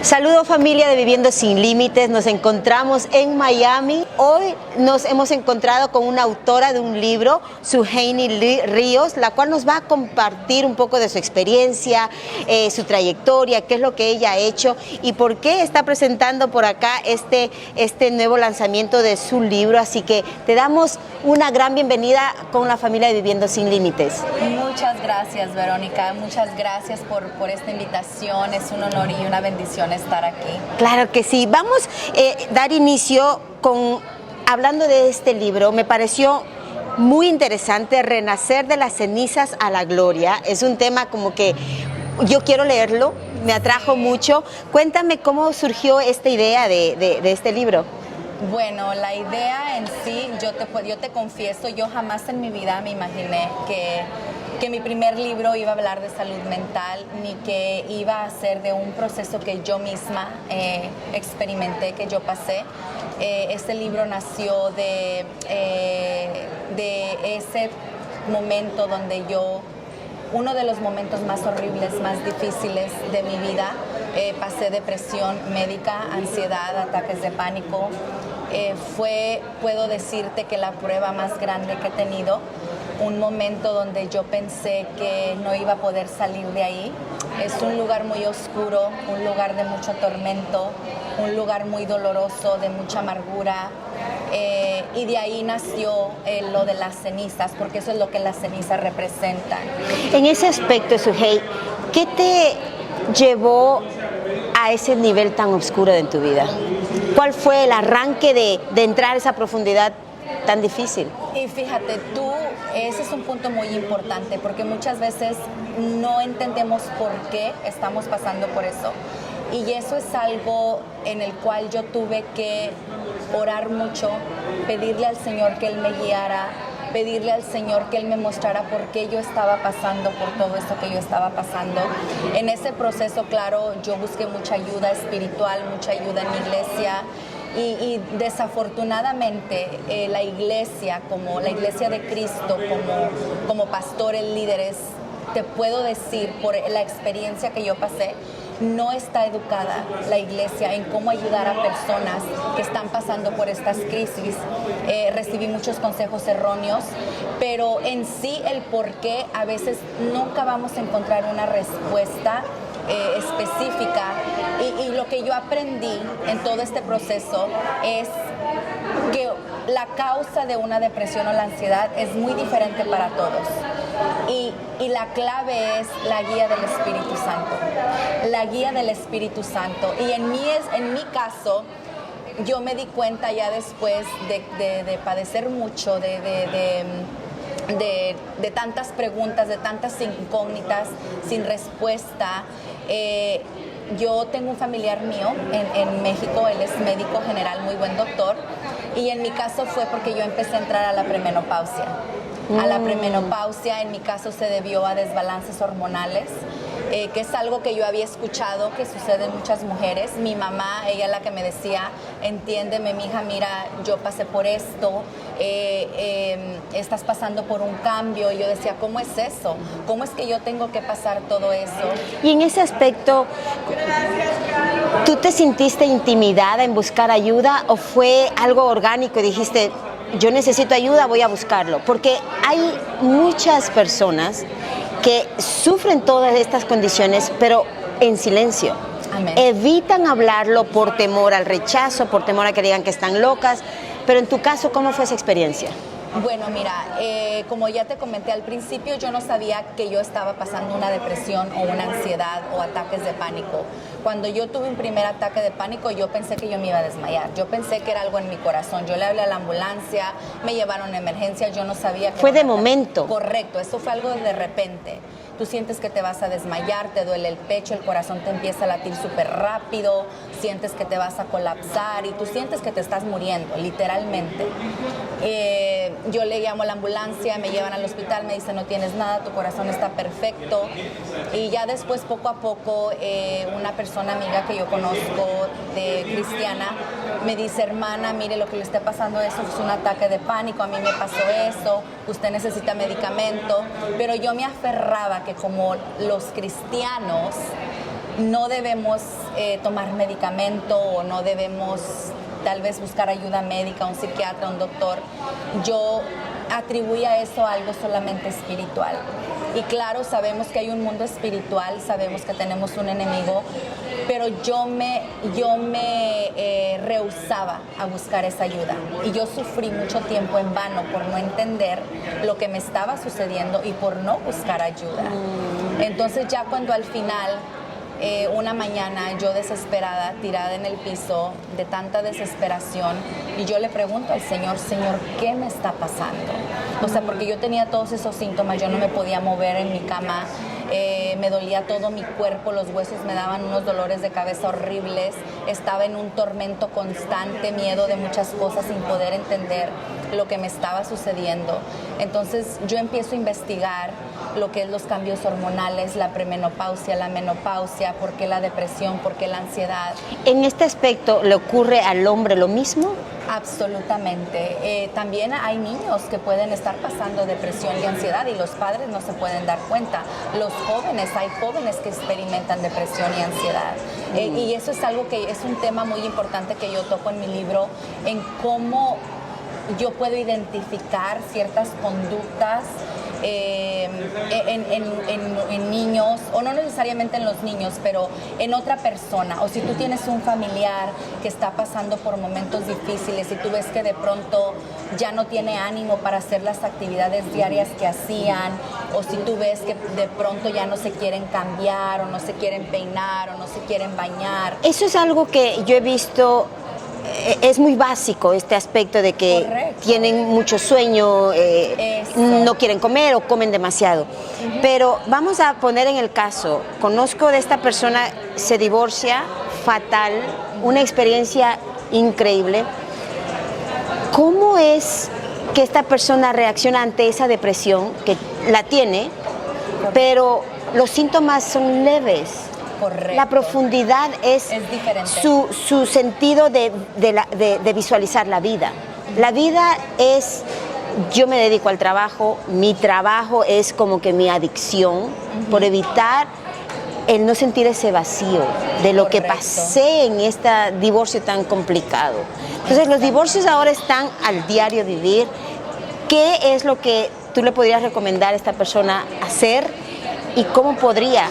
Saludos familia de Viviendo Sin Límites, nos encontramos en Miami. Hoy nos hemos encontrado con una autora de un libro, Suheini Ríos, la cual nos va a compartir un poco de su experiencia, su trayectoria, qué es lo que ella ha hecho y por qué está presentando por acá este nuevo lanzamiento de su libro. Así que te damos una gran bienvenida con la familia de Viviendo Sin Límites. Muchas gracias, Verónica, muchas gracias por esta invitación, es un honor y una bendición estar aquí. Claro que sí, vamos a dar inicio hablando de este libro. Me pareció muy interesante, Renacer de las cenizas a la gloria. Es un tema como que yo quiero leerlo, me atrajo mucho. Cuéntame cómo surgió esta idea de este libro. Bueno, la idea en sí, yo te confieso, yo jamás en mi vida me imaginé que mi primer libro iba a hablar de salud mental, ni que iba a ser de un proceso que yo misma experimenté, que yo pasé. Este libro nació de ese momento donde uno de los momentos más horribles, más difíciles de mi vida, pasé depresión médica, ansiedad, ataques de pánico. Puedo decirte que la prueba más grande que he tenido, un momento donde yo pensé que no iba a poder salir de ahí. Es un lugar muy oscuro, un lugar de mucho tormento, un lugar muy doloroso, de mucha amargura. Y de ahí nació lo de las cenizas, porque eso es lo que las cenizas representan. En ese aspecto, Suhei, ¿qué te llevó a ese nivel tan oscuro en tu vida? ¿Cuál fue el arranque de entrar a esa profundidad tan difícil? Y fíjate, ese es un punto muy importante, porque muchas veces no entendemos por qué estamos pasando por eso. Y eso es algo en el cual yo tuve que orar mucho, pedirle al Señor que Él me guiara, pedirle al Señor que Él me mostrara por qué yo estaba pasando por todo esto que yo estaba pasando. En ese proceso, claro, yo busqué mucha ayuda espiritual, mucha ayuda en mi iglesia. Y desafortunadamente la iglesia, como la iglesia de Cristo, como pastores, líderes, te puedo decir por la experiencia que yo pasé, no está educada la iglesia en cómo ayudar a personas que están pasando por estas crisis. Recibí muchos consejos erróneos, pero en sí el por qué a veces nunca vamos a encontrar una respuesta específica. Y lo que yo aprendí en todo este proceso es que la causa de una depresión o la ansiedad es muy diferente para todos. Y la clave es la guía del Espíritu Santo. La guía del Espíritu Santo. Y en mi caso, yo me di cuenta ya después de padecer mucho, de tantas preguntas, de tantas incógnitas sin respuesta. Yo tengo un familiar mío en México, él es médico general, muy buen doctor, y en mi caso fue porque yo empecé a entrar a la premenopausia. A la premenopausia, en mi caso, se debió a desbalances hormonales, que es algo que yo había escuchado que sucede en muchas mujeres. Mi mamá, ella es la que me decía, entiéndeme, mija, mira, yo pasé por esto, estás pasando por un cambio. Y yo decía, ¿cómo es eso? ¿Cómo es que yo tengo que pasar todo eso? Y en ese aspecto, ¿tú te sintiste intimidada en buscar ayuda o fue algo orgánico y dijiste, yo necesito ayuda, voy a buscarlo? Porque hay muchas personas que sufren todas estas condiciones, pero en silencio. Amén. Evitan hablarlo por temor al rechazo, por temor a que digan que están locas. Pero en tu caso, ¿cómo fue esa experiencia? Bueno, mira, como ya te comenté al principio, yo no sabía que yo estaba pasando una depresión o una ansiedad o ataques de pánico. Cuando yo tuve un primer ataque de pánico, yo pensé que yo me iba a desmayar. Yo pensé que era algo en mi corazón. Yo le hablé a la ambulancia, me llevaron a emergencia, yo no sabía que... Fue de momento. Correcto, eso fue algo de repente. Tú sientes que te vas a desmayar, te duele el pecho, el corazón te empieza a latir súper rápido, sientes que te vas a colapsar y tú sientes que te estás muriendo, literalmente. Yo le llamo a la ambulancia, me llevan al hospital, me dicen no tienes nada, tu corazón está perfecto. Y ya después, poco a poco, una persona amiga que yo conozco, cristiana, me dice, hermana, mire lo que le está pasando, eso es un ataque de pánico, a mí me pasó eso, usted necesita medicamento. Pero yo me aferraba que como los cristianos no debemos tomar medicamento o no debemos tal vez buscar ayuda médica, un psiquiatra, un doctor. Yo atribuía eso a algo solamente espiritual. Y claro, sabemos que hay un mundo espiritual, sabemos que tenemos un enemigo, pero yo me rehusaba a buscar esa ayuda. Y yo sufrí mucho tiempo en vano por no entender lo que me estaba sucediendo y por no buscar ayuda. Entonces ya cuando al final, una mañana yo desesperada, tirada en el piso, de tanta desesperación, y yo le pregunto al Señor, Señor, ¿qué me está pasando? O sea, porque yo tenía todos esos síntomas, yo no me podía mover en mi cama, me dolía todo mi cuerpo, los huesos me daban unos dolores de cabeza horribles, estaba en un tormento constante, miedo de muchas cosas sin poder entender lo que me estaba sucediendo. Entonces yo empiezo a investigar lo que es los cambios hormonales, la premenopausia, la menopausia, por qué la depresión, por qué la ansiedad. ¿En este aspecto le ocurre al hombre lo mismo? Absolutamente. También hay niños que pueden estar pasando depresión y ansiedad y los padres no se pueden dar cuenta. Los jóvenes, hay jóvenes que experimentan depresión y ansiedad. Y eso es algo que es un tema muy importante que yo toco en mi libro, en cómo yo puedo identificar ciertas conductas en niños, o no necesariamente en los niños, pero en otra persona. O si tú tienes un familiar que está pasando por momentos difíciles y tú ves que de pronto ya no tiene ánimo para hacer las actividades diarias que hacían, o si tú ves que de pronto ya no se quieren cambiar, o no se quieren peinar, o no se quieren bañar. Eso es algo que yo he visto. Es muy básico este aspecto de que Correcto. Tienen mucho sueño, no quieren comer o comen demasiado. Pero vamos a poner en el caso, conozco de esta persona, se divorcia, fatal, una experiencia increíble. ¿Cómo es que esta persona reacciona ante esa depresión que la tiene, pero los síntomas son leves? Correcto. La profundidad es diferente. Su sentido de visualizar la vida. La vida es, yo me dedico al trabajo, mi trabajo es como que mi adicción, por evitar el no sentir ese vacío de lo que pasé en este divorcio tan complicado. Entonces los divorcios ahora están al diario vivir. ¿Qué es lo que tú le podrías recomendar a esta persona hacer y cómo podría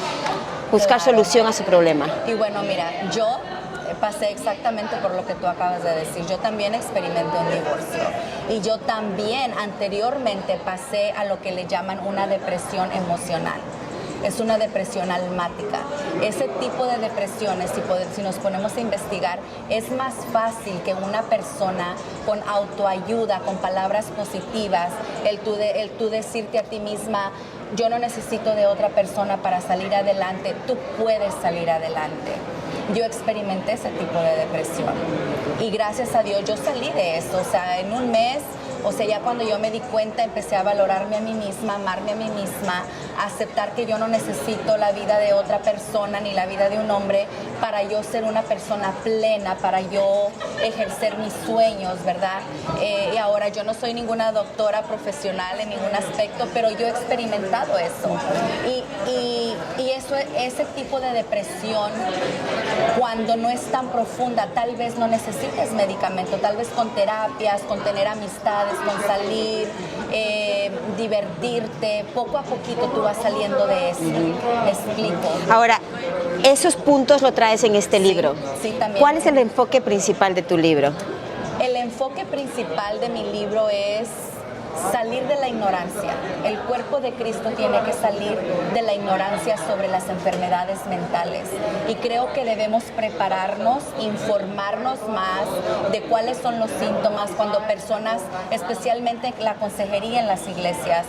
buscar solución a su problema? Y bueno, mira, yo pasé exactamente por lo que tú acabas de decir. Yo también experimenté un divorcio y yo también anteriormente pasé a lo que le llaman una depresión emocional. Es una depresión almática. Ese tipo de depresiones, si nos ponemos a investigar, es más fácil que una persona con autoayuda, con palabras positivas, el tú decirte a ti misma, yo no necesito de otra persona para salir adelante, tú puedes salir adelante. Yo experimenté ese tipo de depresión y gracias a Dios yo salí de eso, o sea, en un mes, o sea, ya cuando yo me di cuenta empecé a valorarme a mí misma, amarme a mí misma, a aceptar que yo no necesito la vida de otra persona ni la vida de un hombre para yo ser una persona plena, para yo ejercer mis sueños, ¿verdad? Y ahora yo no soy ninguna doctora profesional en ningún aspecto, pero yo he experimentado eso. Y eso, ese tipo de depresión, cuando no es tan profunda, tal vez no necesites medicamento, tal vez con terapias, con tener amistades, con salir, divertirte, poco a poquito tú vas saliendo de eso. ¿Me explico? Ahora, esos puntos lo traes en este libro. Sí, también. ¿Cuál es el enfoque principal de tu libro? El enfoque principal de mi libro es salir de la ignorancia. El cuerpo de Cristo tiene que salir de la ignorancia sobre las enfermedades mentales. Y creo que debemos prepararnos, informarnos más de cuáles son los síntomas cuando personas, especialmente la consejería en las iglesias,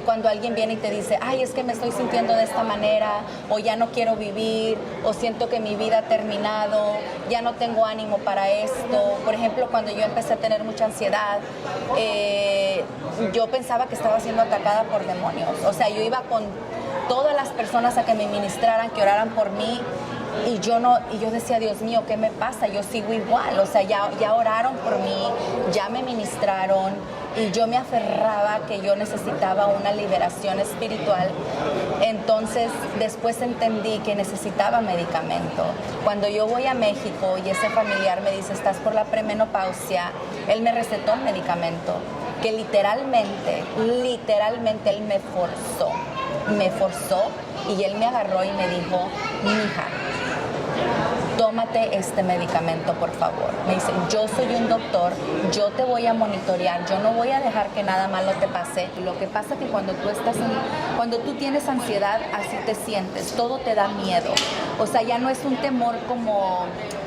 cuando alguien viene y te dice, ay, es que me estoy sintiendo de esta manera, o ya no quiero vivir, o siento que mi vida ha terminado, ya no tengo ánimo para esto. Por ejemplo, cuando yo empecé a tener mucha ansiedad, yo pensaba que estaba siendo atacada por demonios. O sea, yo iba con todas las personas a que me ministraran, que oraran por mí, y yo decía, Dios mío, ¿qué me pasa? Yo sigo igual. O sea, ya oraron por mí, ya me ministraron, y yo me aferraba que yo necesitaba una liberación espiritual. Entonces después entendí que necesitaba medicamento. Cuando yo voy a México y ese familiar me dice, estás por la premenopausia, él me recetó un medicamento que literalmente él me forzó y él me agarró y me dijo, mija, tómate este medicamento, por favor. Me dice, yo soy un doctor, yo te voy a monitorear, yo no voy a dejar que nada malo te pase. Lo que pasa es que cuando tú tienes ansiedad, así te sientes, todo te da miedo. O sea, ya no es un temor como,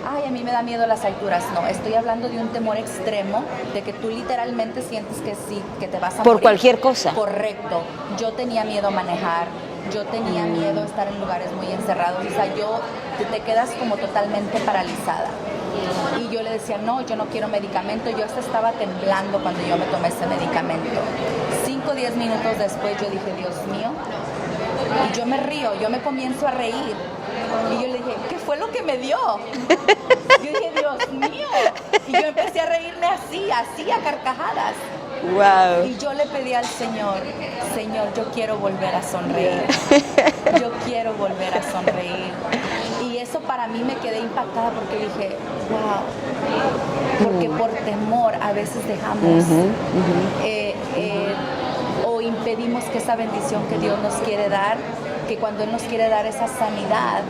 ay, a mí me da miedo las alturas. No, estoy hablando de un temor extremo, de que tú literalmente sientes que sí, que te vas a morir. Por cualquier cosa. Correcto. Yo tenía miedo a manejar. Yo tenía miedo a estar en lugares muy encerrados, o sea, te quedas como totalmente paralizada. Y yo le decía, no, yo no quiero medicamento, yo hasta estaba temblando cuando yo me tomé ese medicamento. 5 o 10 minutos después yo dije, Dios mío, y yo me río, yo me comienzo a reír. Y yo le dije, ¿qué fue lo que me dio? Yo dije, Dios mío. Y yo empecé a reírme así, a carcajadas. Wow. Y yo le pedí al Señor, Señor, yo quiero volver a sonreír. Yo quiero volver a sonreír. Y eso para mí me quedé impactada porque dije, wow. Porque por temor a veces dejamos o impedimos que esa bendición que Dios nos quiere dar, que cuando Él nos quiere dar esa sanidad,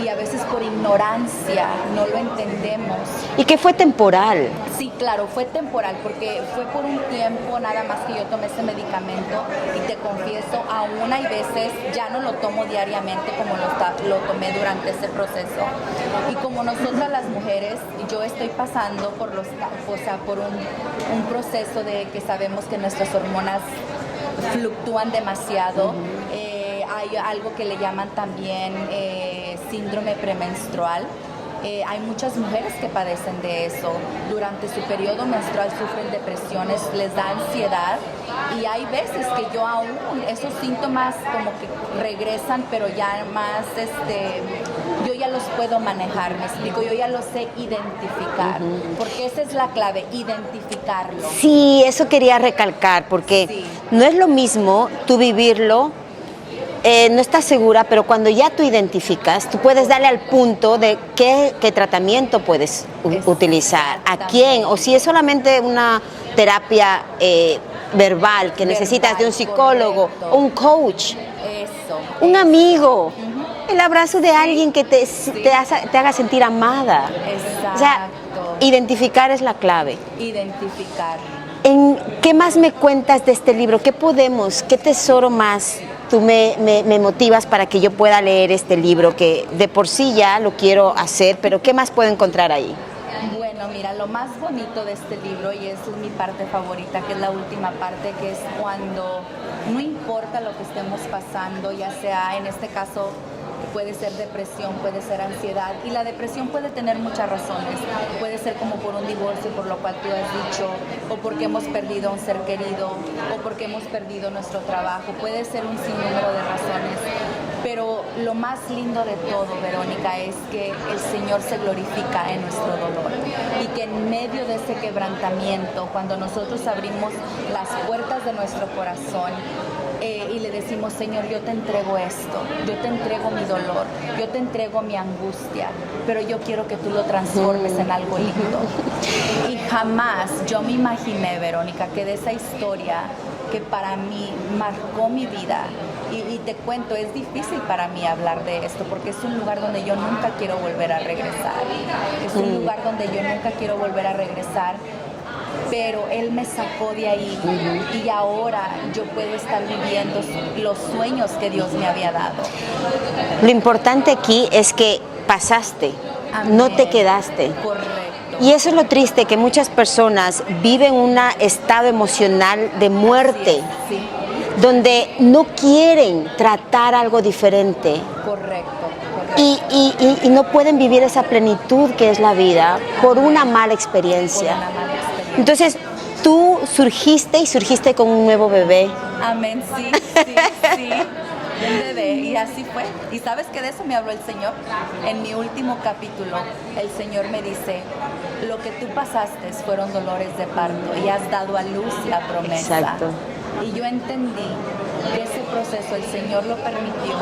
y a veces por ignorancia no lo entendemos. ¿Y que fue temporal? Sí, claro, fue temporal, porque fue por un tiempo nada más que yo tomé ese medicamento, y te confieso, aún hay veces, ya no lo tomo diariamente como lo tomé durante ese proceso. Y como nosotras las mujeres, yo estoy pasando por por un proceso de que sabemos que nuestras hormonas fluctúan demasiado. Hay algo que le llaman también síndrome premenstrual. Hay muchas mujeres que padecen de eso. Durante su periodo menstrual sufren depresiones, les da ansiedad, y hay veces que yo aún esos síntomas como que regresan, pero ya más yo ya los puedo manejar, me explico, yo ya los sé identificar, porque esa es la clave, identificarlo. Sí, eso quería recalcar, porque Sí. no es lo mismo tú vivirlo. No estás segura, pero cuando ya tú identificas, tú puedes darle al punto de qué tratamiento puedes utilizar, a quién, o si es solamente una terapia verbal que necesitas de un psicólogo, correcto. o un coach, Eso. un amigo, el abrazo de alguien que te haga sentir amada. Exacto. O sea, identificar es la clave. Identificar. ¿Qué más me cuentas de este libro? ¿Qué tesoro más tú me motivas para que yo pueda leer este libro, que de por sí ya lo quiero hacer, pero qué más puedo encontrar ahí? Bueno, mira, lo más bonito de este libro, y es mi parte favorita, que es la última parte, que es cuando no importa lo que estemos pasando, ya sea en este caso puede ser depresión, puede ser ansiedad, y la depresión puede tener muchas razones. Puede ser como por un divorcio, por lo cual tú has dicho, o porque hemos perdido a un ser querido, o porque hemos perdido nuestro trabajo. Puede ser un sinnúmero de razones, pero lo más lindo de todo, Verónica, es que el Señor se glorifica en nuestro dolor, y que en medio de ese quebrantamiento, cuando nosotros abrimos las puertas de nuestro corazón y le decimos, Señor, yo te entrego esto, yo te entrego mi dolor, yo te entrego mi angustia, pero yo quiero que tú lo transformes en algo lindo. Y jamás yo me imaginé, Verónica, que de esa historia que para mí marcó mi vida, y te cuento, es difícil para mí hablar de esto, porque es un lugar donde yo nunca quiero volver a regresar, es un lugar donde yo nunca quiero volver a regresar, pero Él me sacó de ahí, y ahora yo puedo estar viviendo los sueños que Dios me había dado. Lo importante aquí es que pasaste, Amén. no te quedaste. Correcto. Y eso es lo triste, que muchas personas viven un estado emocional de muerte, Sí, donde no quieren tratar algo diferente. correcto. Y no pueden vivir esa plenitud que es la vida por una mala experiencia. Por una mala experiencia. Entonces, tú surgiste con un nuevo bebé. Amén, sí. Un bebé. Y Y así fue. ¿Y sabes que de eso me habló el Señor? En mi último capítulo, el Señor me dice, lo que tú pasaste fueron dolores de parto y has dado a luz la promesa. Exacto. Y yo entendí que ese proceso el Señor lo permitió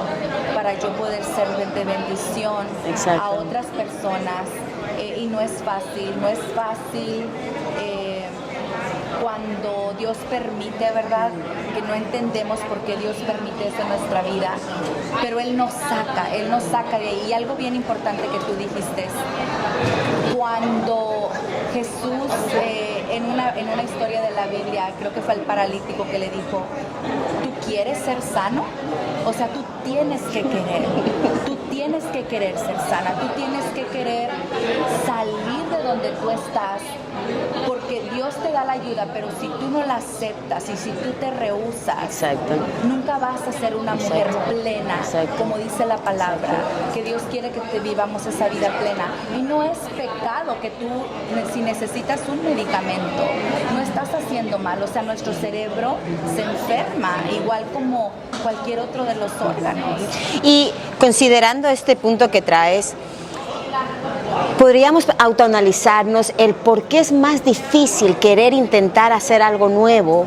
para yo poder ser de bendición Exacto. a otras personas. Y no es fácil, cuando Dios permite, ¿verdad? Que no entendemos por qué Dios permite eso en nuestra vida, pero Él nos saca de ahí. Y algo bien importante que tú dijiste, cuando Jesús, en una historia de la Biblia, creo que fue el paralítico que le dijo, ¿tú quieres ser sano? O sea, tú tienes que querer ser sana, tú tienes que querer salir de donde tú estás, porque Dios te da la ayuda, pero si tú no la aceptas y si tú te rehusas, Exacto. nunca vas a ser una mujer plena, Exacto. como dice la palabra, que Dios quiere que te vivamos esa vida plena. Y no es pecado que tú, si necesitas un medicamento, no estás haciendo mal, o sea, nuestro cerebro se enferma, igual como cualquier otro de los órganos. Y considerando este punto que traes, podríamos autoanalizarnos el por qué es más difícil querer intentar hacer algo nuevo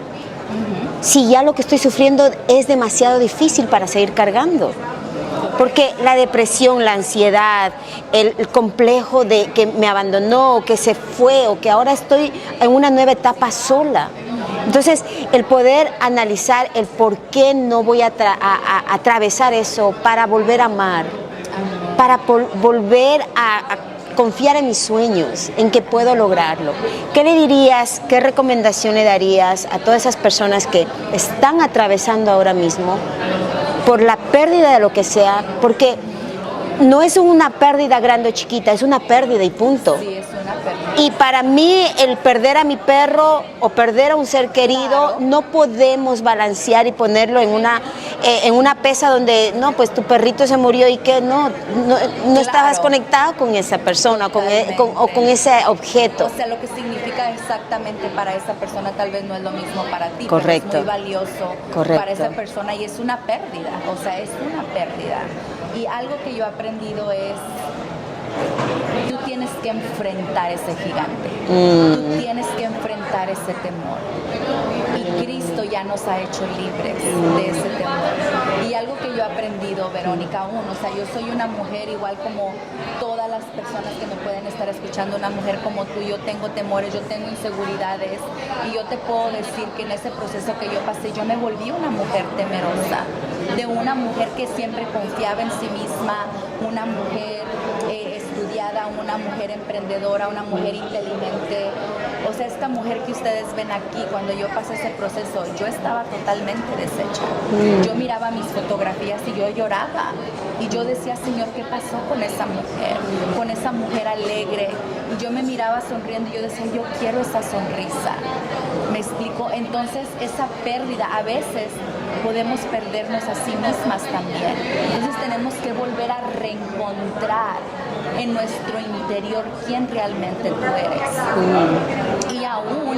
si ya lo que estoy sufriendo es demasiado difícil para seguir cargando. Porque la depresión, la ansiedad, el complejo de que me abandonó, que se fue o que ahora estoy en una nueva etapa sola. Entonces, el poder analizar el por qué no voy a atravesar eso para volver a amar, para volver a confiar en mis sueños, en que puedo lograrlo. ¿Qué le dirías, qué recomendación le darías a todas esas personas que están atravesando ahora mismo por la pérdida de lo que sea? Porque no es una pérdida grande o chiquita, es una pérdida y punto. Sí, es una pérdida. Y para mí el perder a mi perro o perder a un ser querido, Claro. no podemos balancear y ponerlo en una pesa donde, no, pues tu perrito se murió y que no estabas conectado con esa persona o con ese objeto. O sea, lo que significa exactamente para esa persona tal vez no es lo mismo para ti. Correcto. Pero es muy valioso Correcto. para esa persona y es una pérdida, o sea, es una pérdida. Y algo que yo he aprendido es, tú tienes que enfrentar ese gigante, tú tienes que enfrentar ese temor. Y Cristo ya nos ha hecho libres de ese temor. Y algo que yo he aprendido, Verónica, o sea, yo soy una mujer igual como todas las personas que me pueden estar escuchando, una mujer como tú, yo tengo temores, yo tengo inseguridades, y yo te puedo decir que en ese proceso que yo pasé, yo me volví una mujer temerosa, de una mujer que siempre confiaba en sí misma, una mujer estudiada, una mujer emprendedora, una mujer inteligente. O sea, esta mujer que ustedes ven aquí, cuando yo pasé ese proceso, yo estaba totalmente deshecha. Yo miraba mis fotografías y yo lloraba. Y yo decía, Señor, ¿qué pasó con esa mujer alegre? Y yo me miraba sonriendo y yo decía, yo quiero esa sonrisa. ¿Me explico? Entonces, esa pérdida, a veces podemos perdernos a sí mismas también. Entonces, tenemos que volver a reencontrar en nuestro interior quién realmente tú eres. Y aún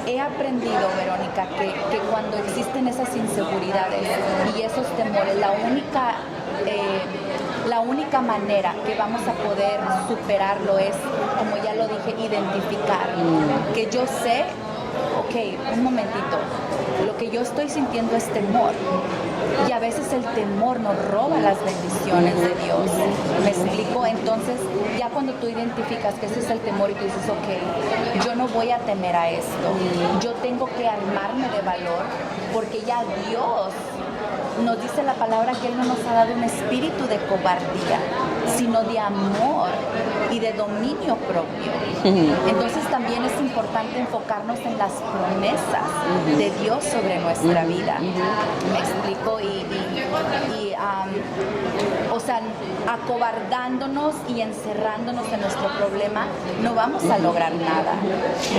he aprendido, Verónica, que cuando existen esas inseguridades y esos temores, la única manera que vamos a poder superarlo es, como ya lo dije, identificar. Que yo sé, ok, un momentito, lo que yo estoy sintiendo es temor. Y a veces el temor nos roba las bendiciones de Dios. ¿Me explico? Entonces, ya cuando tú identificas que ese es el temor y tú dices, ok, yo no voy a temer a esto. Yo tengo que armarme de valor porque ya Dios nos dice la palabra que Él no nos ha dado un espíritu de cobardía, sino de amor y de dominio propio. Entonces también es importante enfocarnos en las promesas de Dios sobre nuestra vida. ¿Me explico? O sea, acobardándonos y encerrándonos en nuestro problema, no vamos a lograr nada.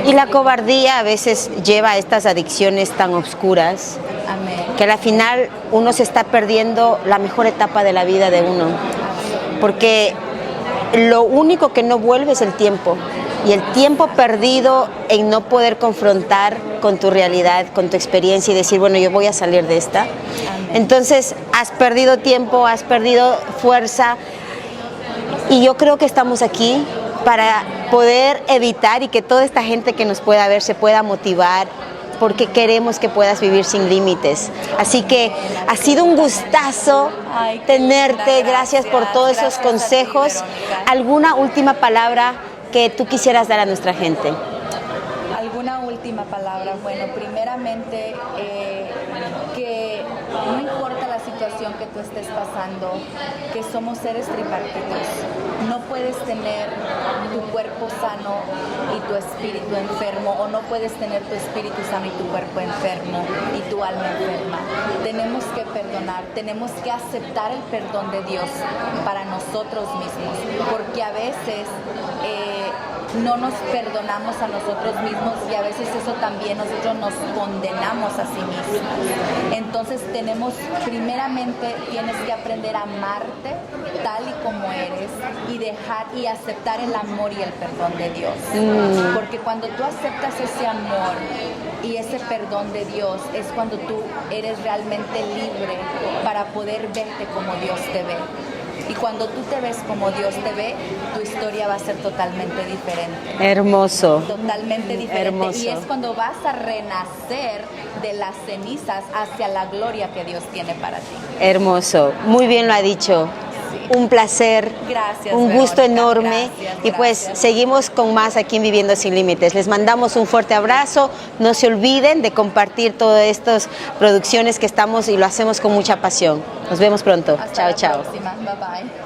Y la cobardía a veces lleva a estas adicciones tan oscuras. Amén. Que al final uno se está perdiendo la mejor etapa de la vida de uno, porque lo único que no vuelve es el tiempo, y el tiempo perdido en no poder confrontar con tu realidad, con tu experiencia y decir, bueno, yo voy a salir de esta. Amén. Entonces has perdido tiempo, has perdido fuerza y yo creo que estamos aquí para poder evitar y que toda esta gente que nos pueda ver se pueda motivar, porque queremos que puedas vivir sin límites. Así que ha sido un gustazo tenerte, gracias por todos esos consejos. ¿Alguna última palabra que tú quisieras dar a nuestra gente? ¿Alguna última palabra? Bueno, primeramente, que no importa la situación que tú estés pasando, que somos seres tripartitos. No puedes tener tu cuerpo sano y tu espíritu enfermo, o no puedes tener tu espíritu sano y tu cuerpo enfermo y tu alma enferma. Tenemos que perdonar, tenemos que aceptar el perdón de Dios para nosotros mismos, porque a veces no nos perdonamos a nosotros mismos y a veces eso también nosotros nos condenamos a sí mismos. Entonces primeramente tienes que aprender a amarte tal y como eres y dejar y aceptar el amor y el perdón de Dios. Porque cuando tú aceptas ese amor y ese perdón de Dios es cuando tú eres realmente libre para poder verte como Dios te ve. Y cuando tú te ves como Dios te ve, tu historia va a ser totalmente diferente. Hermoso. Totalmente diferente. Hermoso. Y es cuando vas a renacer de las cenizas hacia la gloria que Dios tiene para ti. Hermoso. Muy bien lo ha dicho. Sí. Un placer. Gracias. Un gusto Verónica. enorme. Gracias, y pues seguimos con más aquí en Viviendo Sin Límites. Les mandamos un fuerte abrazo. No se olviden de compartir todas estas producciones que estamos y lo hacemos con mucha pasión. Nos vemos pronto. Hasta chao, la próxima. Bye bye.